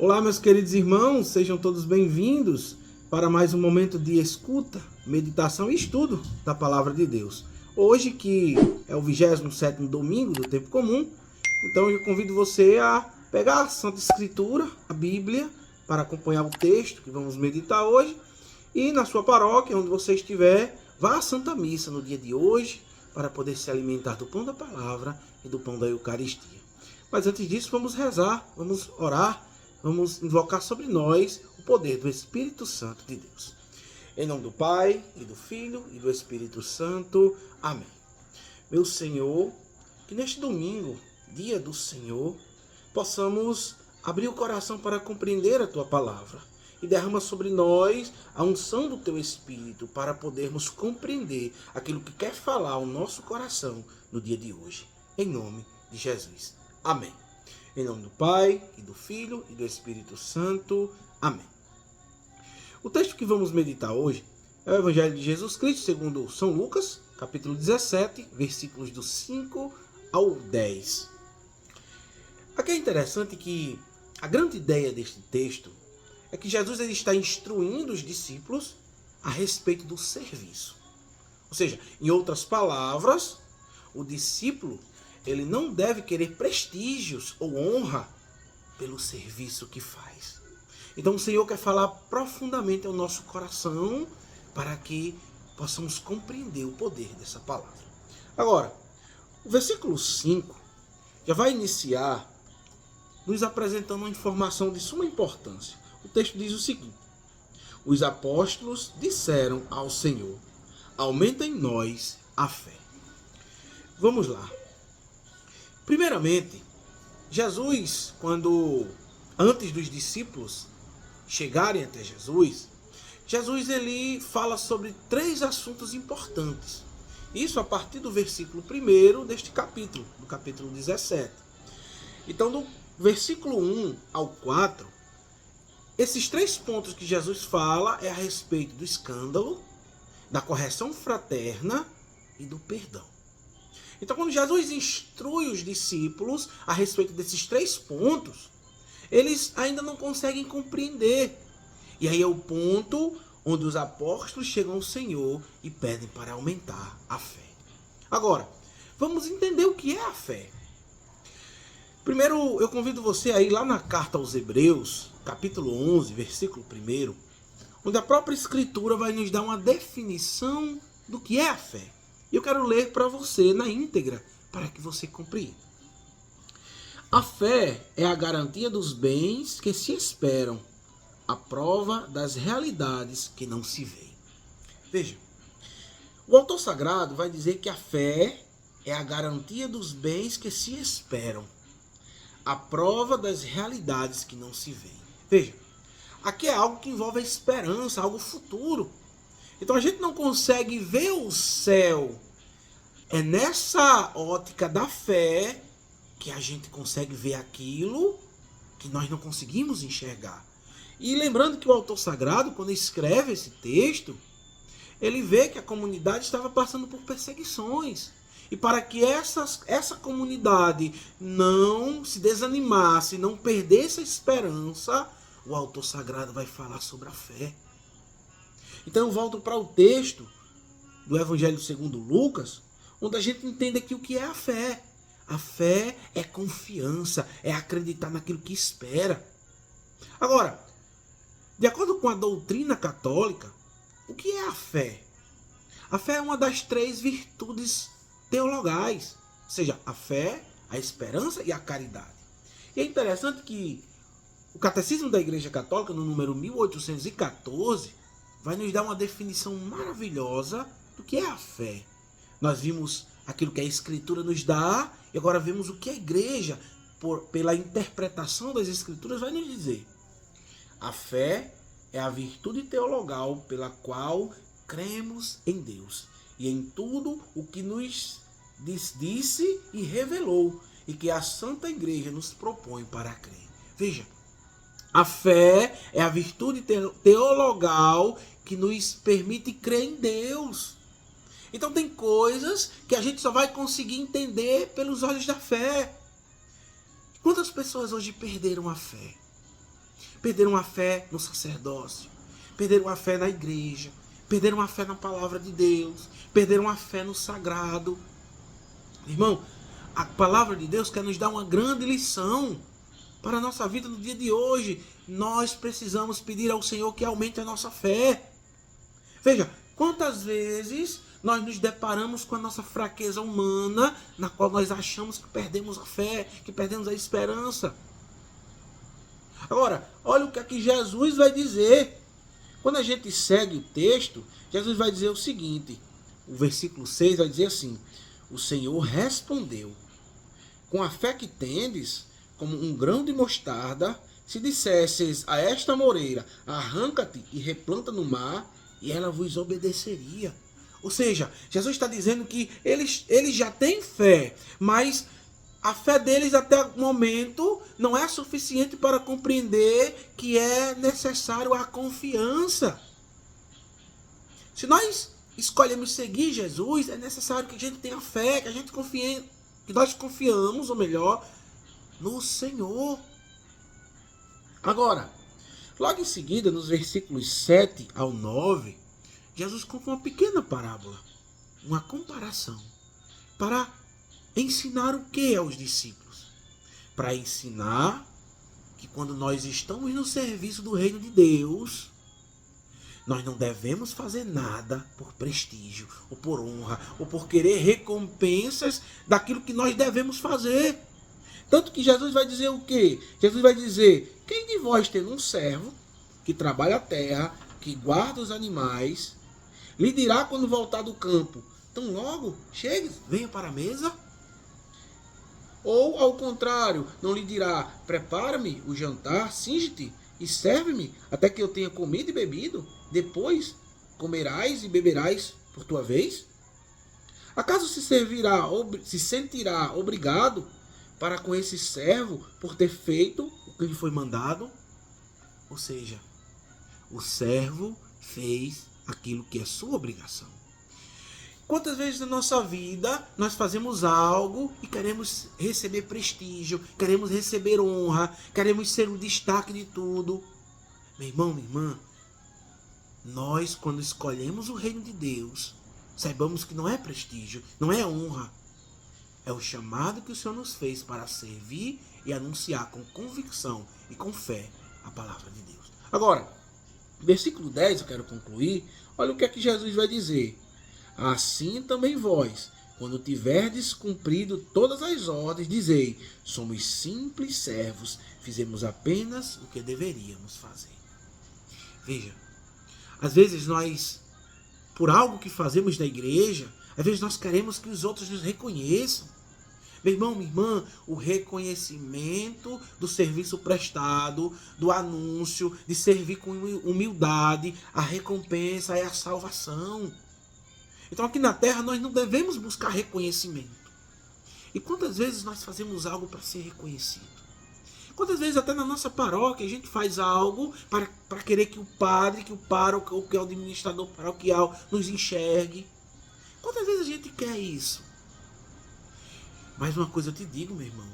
Olá, meus queridos irmãos, sejam todos bem-vindos para mais um momento de escuta, meditação e estudo da Palavra de Deus. Hoje, que é o 27º domingo do tempo comum, então eu convido você a pegar a Santa Escritura, a Bíblia, para acompanhar o texto que vamos meditar hoje. E na sua paróquia, onde você estiver, vá à Santa Missa no dia de hoje, para poder se alimentar do pão da Palavra e do pão da Eucaristia. Mas antes disso, vamos rezar, vamos orar, vamos invocar sobre nós o poder do Espírito Santo de Deus. Em nome do Pai, e do Filho, e do Espírito Santo. Amém. Meu Senhor, que neste domingo, dia do Senhor, possamos abrir o coração para compreender a Tua Palavra. E derrama sobre nós a unção do Teu Espírito para podermos compreender aquilo que quer falar ao nosso coração no dia de hoje. Em nome de Jesus. Amém. Em nome do Pai, e do Filho, e do Espírito Santo. Amém. O texto que vamos meditar hoje é o Evangelho de Jesus Cristo, segundo São Lucas, capítulo 17, versículos do 5 ao 10. Aqui é interessante que a grande ideia deste texto é que Jesus ele está instruindo os discípulos a respeito do serviço. Ou seja, em outras palavras, o discípulo ele não deve querer prestígios ou honra pelo serviço que faz. Então o Senhor quer falar profundamente ao nosso coração para que possamos compreender o poder dessa palavra. Agora, o versículo 5 já vai iniciar nos apresentando uma informação de suma importância. O texto diz o seguinte: os apóstolos disseram ao Senhor: aumenta em nós a fé. Vamos lá. Primeiramente, Jesus, antes dos discípulos chegarem até Jesus ele fala sobre 3 assuntos importantes. Isso a partir do versículo 1 deste capítulo, do capítulo 17. Então, do versículo 1 ao 4, esses 3 pontos que Jesus fala é a respeito do escândalo, da correção fraterna e do perdão. Então, quando Jesus instrui os discípulos a respeito desses 3 pontos, eles ainda não conseguem compreender. E aí é o ponto onde os apóstolos chegam ao Senhor e pedem para aumentar a fé. Agora, vamos entender o que é a fé. Primeiro, eu convido você a ir lá na carta aos Hebreus, capítulo 11, versículo 1, onde a própria Escritura vai nos dar uma definição do que é a fé. E eu quero ler para você na íntegra, para que você compreenda. A fé é a garantia dos bens que se esperam, a prova das realidades que não se veem. Veja, o autor sagrado vai dizer que a fé é a garantia dos bens que se esperam, a prova das realidades que não se veem. Veja, aqui é algo que envolve a esperança, algo futuro. Então a gente não consegue ver o céu. É nessa ótica da fé que a gente consegue ver aquilo que nós não conseguimos enxergar. E lembrando que o autor sagrado, quando escreve esse texto, ele vê que a comunidade estava passando por perseguições. E para que essa comunidade não se desanimasse, não perdesse a esperança, o autor sagrado vai falar sobre a fé. Então eu volto para o texto do Evangelho segundo Lucas, onde a gente entende aqui o que é a fé. A fé é confiança, é acreditar naquilo que espera. Agora, de acordo com a doutrina católica, o que é a fé? A fé é uma das 3 virtudes teologais, ou seja, a fé, a esperança e a caridade. E é interessante que o Catecismo da Igreja Católica, no número 1814, vai nos dar uma definição maravilhosa do que é a fé. Nós vimos aquilo que a Escritura nos dá e agora vemos o que a Igreja, pela interpretação das Escrituras, vai nos dizer. A fé é a virtude teologal pela qual cremos em Deus e em tudo o que nos disse e revelou e que a Santa Igreja nos propõe para crer. Veja, a fé é a virtude teologal que nos permite crer em Deus. Então tem coisas que a gente só vai conseguir entender pelos olhos da fé. Quantas pessoas hoje perderam a fé? perderam a fé no sacerdócio, perderam a fé na igreja, perderam a fé na palavra de Deus, perderam a fé no sagrado. Irmão, a palavra de Deus quer nos dar uma grande lição para a nossa vida no dia de hoje. Nós precisamos pedir ao Senhor que aumente a nossa fé. Veja, quantas vezes nós nos deparamos com a nossa fraqueza humana, na qual nós achamos que perdemos a fé, que perdemos a esperança. Agora, olha o que aqui Jesus vai dizer. Quando a gente segue o texto, Jesus vai dizer o seguinte, o versículo 6 vai dizer assim: o Senhor respondeu, com a fé que tendes, como um grão de mostarda, se dissesseis a esta moreira, arranca-te e replanta no mar, e ela vos obedeceria. Ou seja, Jesus está dizendo que eles já têm fé, mas a fé deles até o momento não é suficiente para compreender que é necessário a confiança. Se nós escolhemos seguir Jesus, é necessário que a gente tenha fé, que a gente confie, que nós confiamos, ou melhor, no Senhor. Agora, logo em seguida, nos versículos 7 ao 9, Jesus conta uma pequena parábola, uma comparação, para ensinar o que aos discípulos? Para ensinar que quando nós estamos no serviço do reino de Deus, nós não devemos fazer nada por prestígio, ou por honra, ou por querer recompensas daquilo que nós devemos fazer. Tanto que Jesus vai dizer o quê? Jesus vai dizer: quem de vós tem um servo que trabalha a terra, que guarda os animais, lhe dirá quando voltar do campo: tão logo, chegue, venha para a mesa? Ou, ao contrário, não lhe dirá: prepara-me o jantar, cinge-te e serve-me até que eu tenha comido e bebido? Depois comerás e beberás por tua vez? Acaso se sentirá obrigado para com esse servo por ter feito o que lhe foi mandado? Ou seja, o servo fez aquilo que é sua obrigação. Quantas vezes na nossa vida nós fazemos algo e queremos receber prestígio, queremos receber honra, queremos ser o destaque de tudo? Meu irmão, minha irmã, nós quando escolhemos o reino de Deus, saibamos que não é prestígio, não é honra. É o chamado que o Senhor nos fez para servir e anunciar com convicção e com fé a palavra de Deus. Agora, versículo 10, eu quero concluir. Olha o que é que Jesus vai dizer. Assim também vós, quando tiverdes cumprido todas as ordens, dizei: somos simples servos, fizemos apenas o que deveríamos fazer. Veja, às vezes nós, por algo que fazemos na igreja, às vezes nós queremos que os outros nos reconheçam. Meu irmão, minha irmã, o reconhecimento do serviço prestado, do anúncio, de servir com humildade, a recompensa é a salvação. Então aqui na terra nós não devemos buscar reconhecimento. E quantas vezes nós fazemos algo para ser reconhecido? Quantas vezes até na nossa paróquia a gente faz algo para querer que o padre, que o pároco, ou que é o administrador paroquial nos enxergue? Quantas vezes a gente quer isso? Mas uma coisa eu te digo, meu irmão.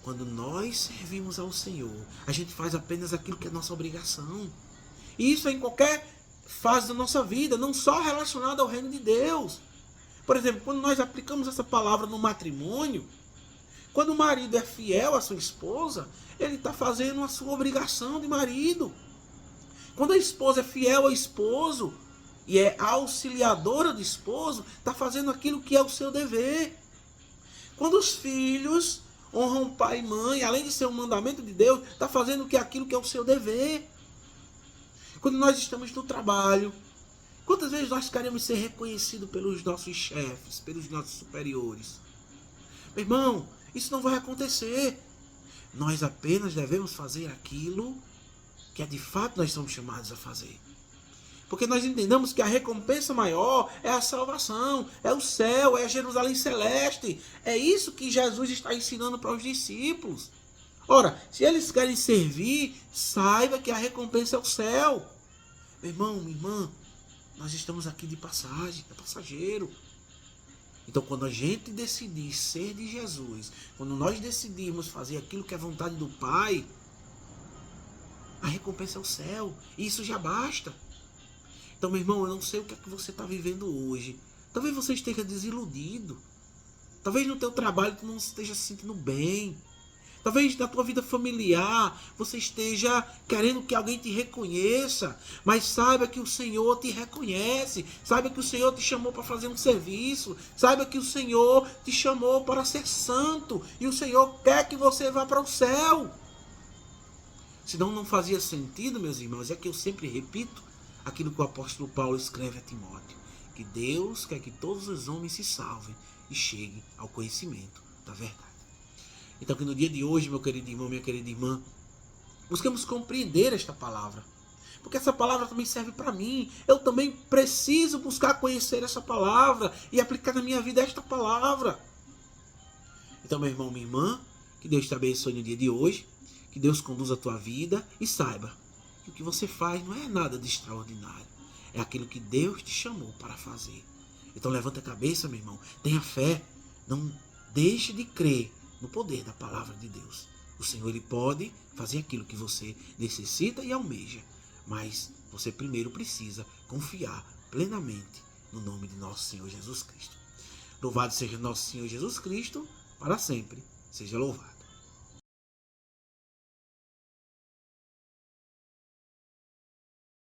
Quando nós servimos ao Senhor, a gente faz apenas aquilo que é nossa obrigação. E isso é em qualquer fase da nossa vida, não só relacionada ao reino de Deus. Por exemplo, quando nós aplicamos essa palavra no matrimônio, quando o marido é fiel à sua esposa, ele está fazendo a sua obrigação de marido. Quando a esposa é fiel ao esposo e é auxiliadora do esposo, está fazendo aquilo que é o seu dever. Quando os filhos honram pai e mãe, além de ser um mandamento de Deus, está fazendo aquilo que é o seu dever. Quando nós estamos no trabalho, quantas vezes nós queremos ser reconhecidos pelos nossos chefes, pelos nossos superiores? Meu irmão, isso não vai acontecer. Nós apenas devemos fazer aquilo que de fato nós somos chamados a fazer. Porque nós entendemos que a recompensa maior é a salvação, é o céu, é a Jerusalém celeste. É isso que Jesus está ensinando para os discípulos. Ora, se eles querem servir, saiba que a recompensa é o céu. Meu irmão, minha irmã, nós estamos aqui de passagem, é passageiro. Então, quando a gente decidir ser de Jesus, quando nós decidirmos fazer aquilo que é vontade do Pai, A recompensa é o céu. E isso já basta. Então, meu irmão, eu não sei o que é que você está vivendo hoje. Talvez você esteja desiludido. Talvez no teu trabalho tu não esteja se sentindo bem. Talvez na tua vida familiar você esteja querendo que alguém te reconheça. Mas saiba que o Senhor te reconhece. Saiba que o Senhor te chamou para fazer um serviço. Saiba que o Senhor te chamou para ser santo. E o Senhor quer que você vá para o céu. Senão não fazia sentido, meus irmãos. É que eu sempre repito aquilo que o apóstolo Paulo escreve a Timóteo. Que Deus quer que todos os homens se salvem e cheguem ao conhecimento da verdade. Então que no dia de hoje, meu querido irmão, minha querida irmã, busquemos compreender esta palavra. Porque essa palavra também serve para mim. Eu também preciso buscar conhecer essa palavra e aplicar na minha vida esta palavra. Então, meu irmão, minha irmã, que Deus te abençoe no dia de hoje. Que Deus conduza a tua vida e saiba que o que você faz não é nada de extraordinário. É aquilo que Deus te chamou para fazer. Então levanta a cabeça, meu irmão. Tenha fé. Não deixe de crer no poder da palavra de Deus. O Senhor, Ele pode fazer aquilo que você necessita e almeja. Mas você primeiro precisa confiar plenamente no nome de nosso Senhor Jesus Cristo. Louvado seja nosso Senhor Jesus Cristo, para sempre seja louvado.